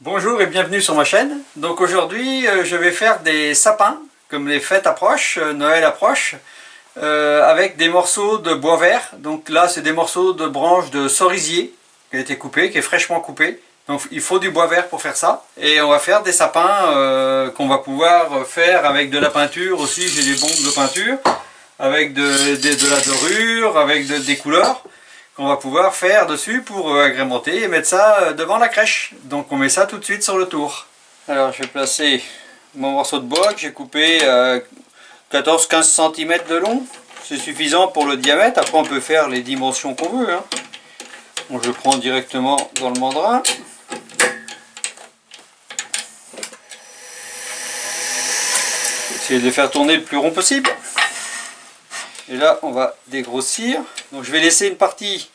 Bonjour et bienvenue sur ma chaîne. Donc aujourd'hui je vais faire des sapins, comme les fêtes approchent, Noël approche, avec des morceaux de bois vert. Donc là c'est des morceaux de branches de cerisier qui a été coupé, qui est fraîchement coupé. Donc il faut du bois vert pour faire ça. Et on va faire des sapins qu'on va pouvoir faire avec de la peinture aussi. J'ai des bombes de peinture, avec de la dorure, avec des couleurs qu'on va pouvoir faire dessus pour agrémenter et mettre ça devant la crèche. Donc on met ça tout de suite sur le tour. Alors je vais placer mon morceau de bois que j'ai coupé 14-15 cm de long. C'est suffisant pour le diamètre. Après on peut faire les dimensions qu'on veut, hein. Donc je prends directement dans le mandrin. Essayer de les faire tourner le plus rond possible. Et là on va dégrossir. Donc je vais laisser une partie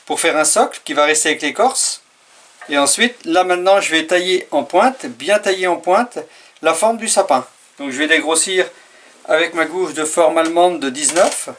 pour faire un socle qui va rester avec l'écorce. Et ensuite là maintenant je vais tailler en pointe, bien tailler en pointe la forme du sapin. Donc je vais dégrossir avec ma gouge de forme allemande de 19.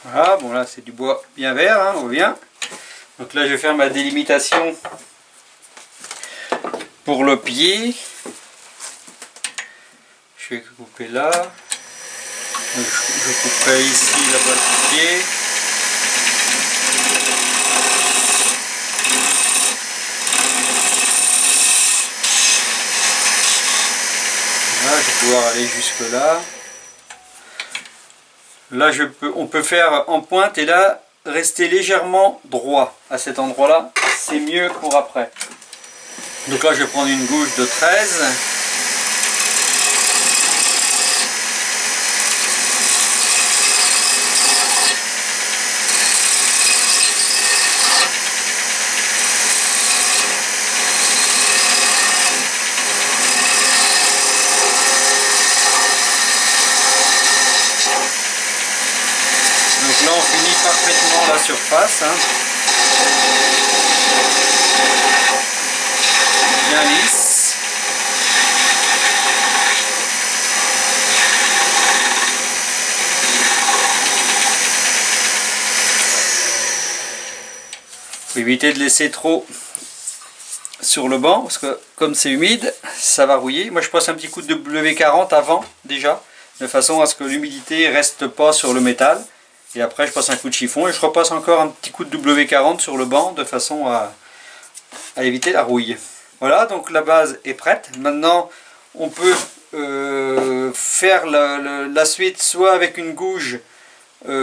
Voilà, bon là c'est du bois bien vert, hein, on voit bien. Donc là je vais faire ma délimitation pour le pied. Je vais couper là. Donc, je couperai ici la base du pied. Voilà, je vais pouvoir aller jusque là. Là on peut faire en pointe et là rester légèrement droit à cet endroit là, c'est mieux pour après. Donc là je vais prendre une gouge de 13. Donc là on finit parfaitement la surface, hein. Bien lisse. Faut éviter de laisser trop sur le banc parce que comme c'est humide ça va rouiller. Moi je passe un petit coup de W40 avant déjà, de façon à ce que l'humidité reste pas sur le métal. Et après je passe un coup de chiffon et je repasse encore un petit coup de W40 sur le banc de façon à éviter la rouille. Voilà, donc la base est prête. Maintenant on peut faire la suite soit avec une gouge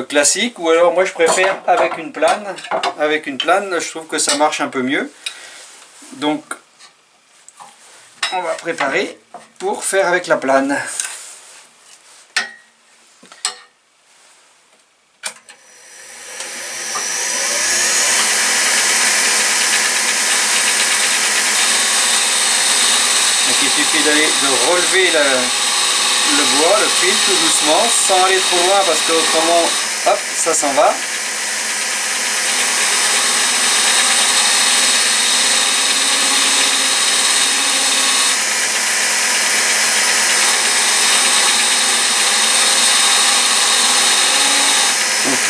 classique ou alors moi je préfère avec une plane. Avec une plane je trouve que ça marche un peu mieux. Donc on va préparer pour faire avec la plane. Donc il suffit de relever le bois, le fil tout doucement, sans aller trop loin parce qu'autrement, hop, ça s'en va.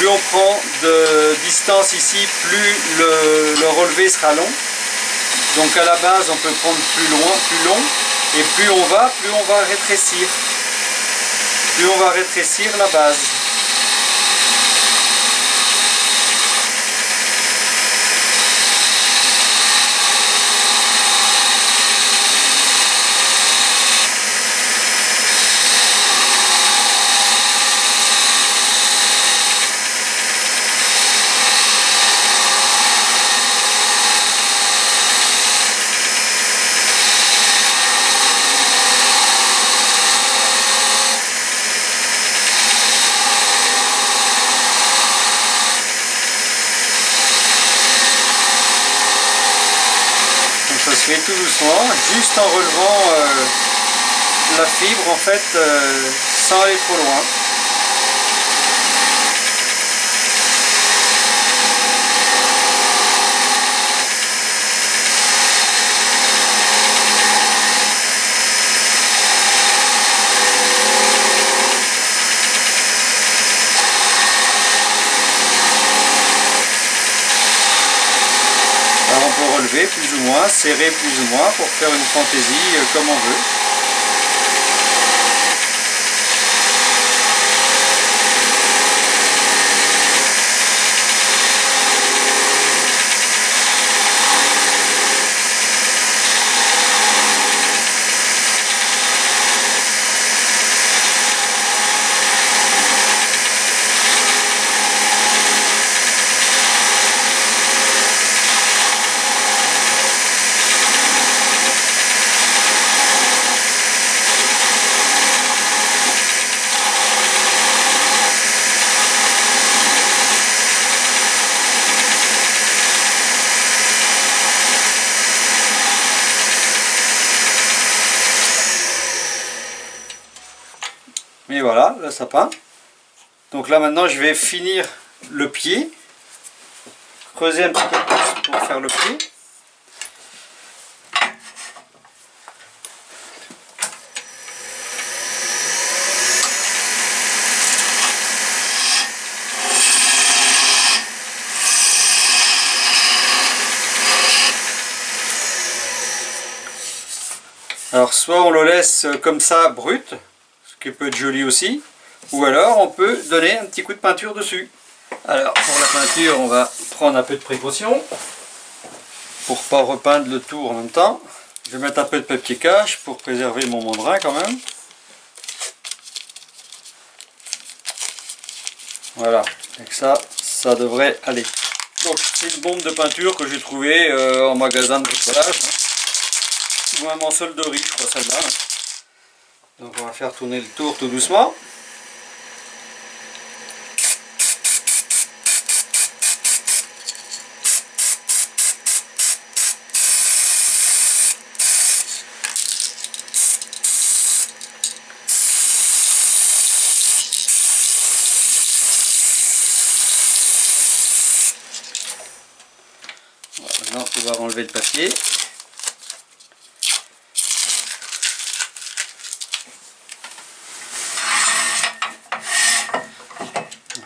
plus on prend de distance ici, plus le relevé sera long. Donc à la base on peut prendre plus long, et plus on va rétrécir. Plus on va rétrécir la base. Ça se fait tout doucement, juste en relevant la fibre en fait, sans aller trop loin. Alors on peut relever plus ou moins, serrer plus ou moins pour faire une fantaisie comme on veut. Et voilà, le sapin. Donc là maintenant je vais finir le pied. Creuser un petit peu plus pour faire le pied. Alors soit on le laisse comme ça brut, ce qui peut être joli aussi, ou alors on peut donner un petit coup de peinture dessus. Alors pour la peinture on va prendre un peu de précaution pour pas repeindre le tout en même temps. Je vais mettre un peu de papier cache pour préserver mon mandrin quand même. Voilà, avec ça, ça devrait aller. Donc c'est une bombe de peinture que j'ai trouvée en magasin de bricolage, ou même en solderie, je crois celle-là. Donc on va faire tourner le tour tout doucement. Voilà, maintenant on va pouvoir enlever le papier.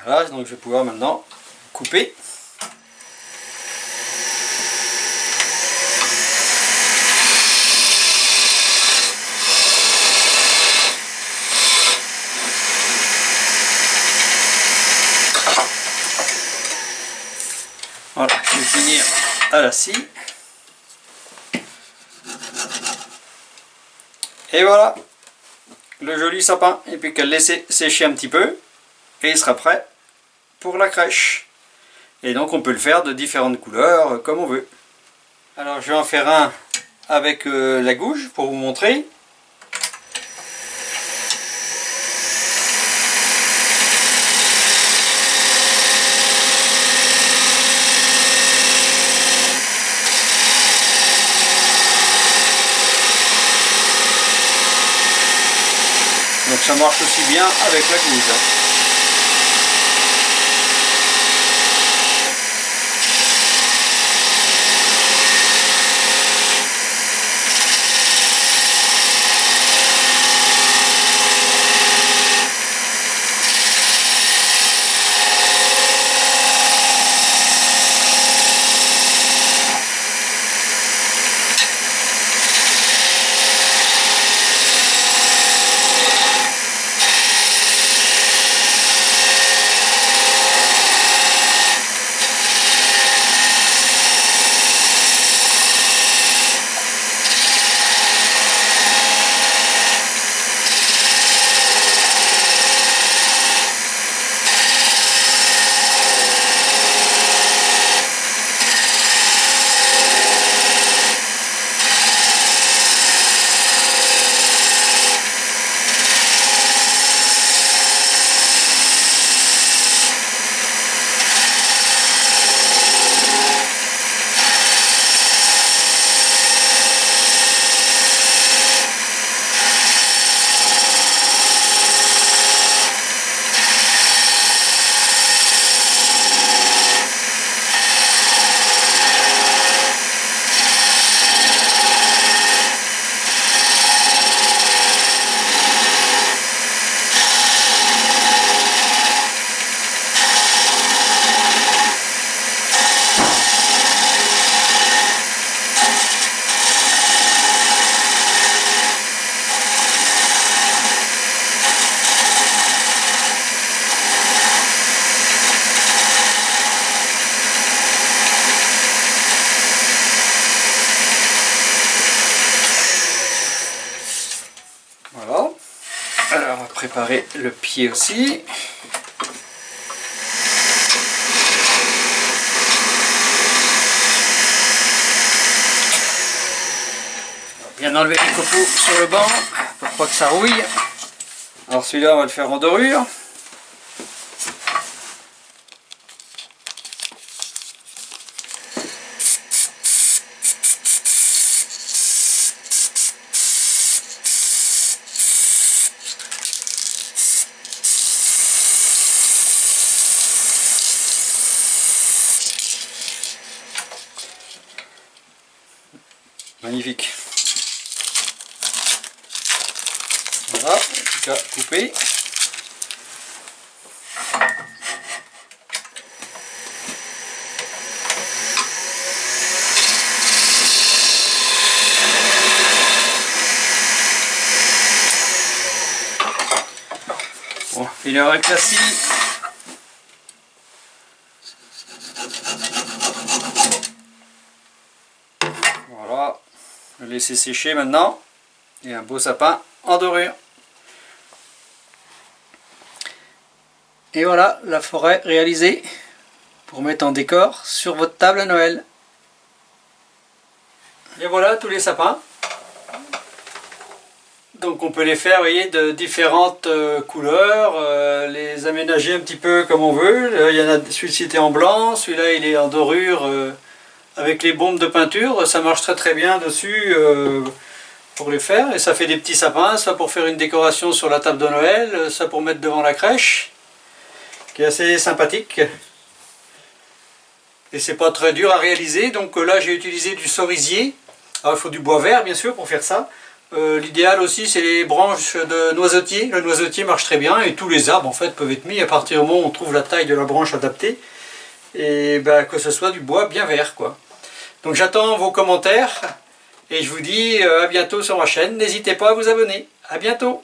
Voilà, donc je vais pouvoir maintenant couper. Voilà, je vais finir à la scie. Et voilà, le joli sapin. Et puis qu'elle laisse sécher un petit peu. Et il sera prêt pour la crèche. Et donc on peut le faire de différentes couleurs comme on veut. Alors je vais en faire un avec la gouge pour vous montrer. Donc ça marche aussi bien avec la gouge. préparer le pied aussi. Bien enlever les copeaux sur le banc pour pas que ça rouille. Alors celui-là, on va le faire en dorure. Magnifique. Voilà, en tout cas coupé. Bon, il est réclassé. Voilà, je vais laisser sécher maintenant. Et un beau sapin en dorure. Et voilà la forêt réalisée pour mettre en décor sur votre table à Noël. Et voilà tous les sapins. Donc on peut les faire, vous voyez, de différentes couleurs, les aménager un petit peu comme on veut. Il y en a, celui-ci était en blanc, celui-là il est en dorure avec les bombes de peinture. Ça marche très très bien dessus pour les faire. Et ça fait des petits sapins, ça pour faire une décoration sur la table de Noël, ça pour mettre devant la crèche, qui est assez sympathique. Et c'est pas très dur à réaliser. Donc là j'ai utilisé du cerisier. Alors il faut du bois vert bien sûr pour faire ça. L'idéal aussi c'est les branches de noisetier. Le noisetier marche très bien et tous les arbres en fait peuvent être mis à partir du moment où on trouve la taille de la branche adaptée. Et ben, que ce soit du bois bien vert quoi. Donc j'attends vos commentaires et je vous dis à bientôt sur ma chaîne. N'hésitez pas à vous abonner. À bientôt.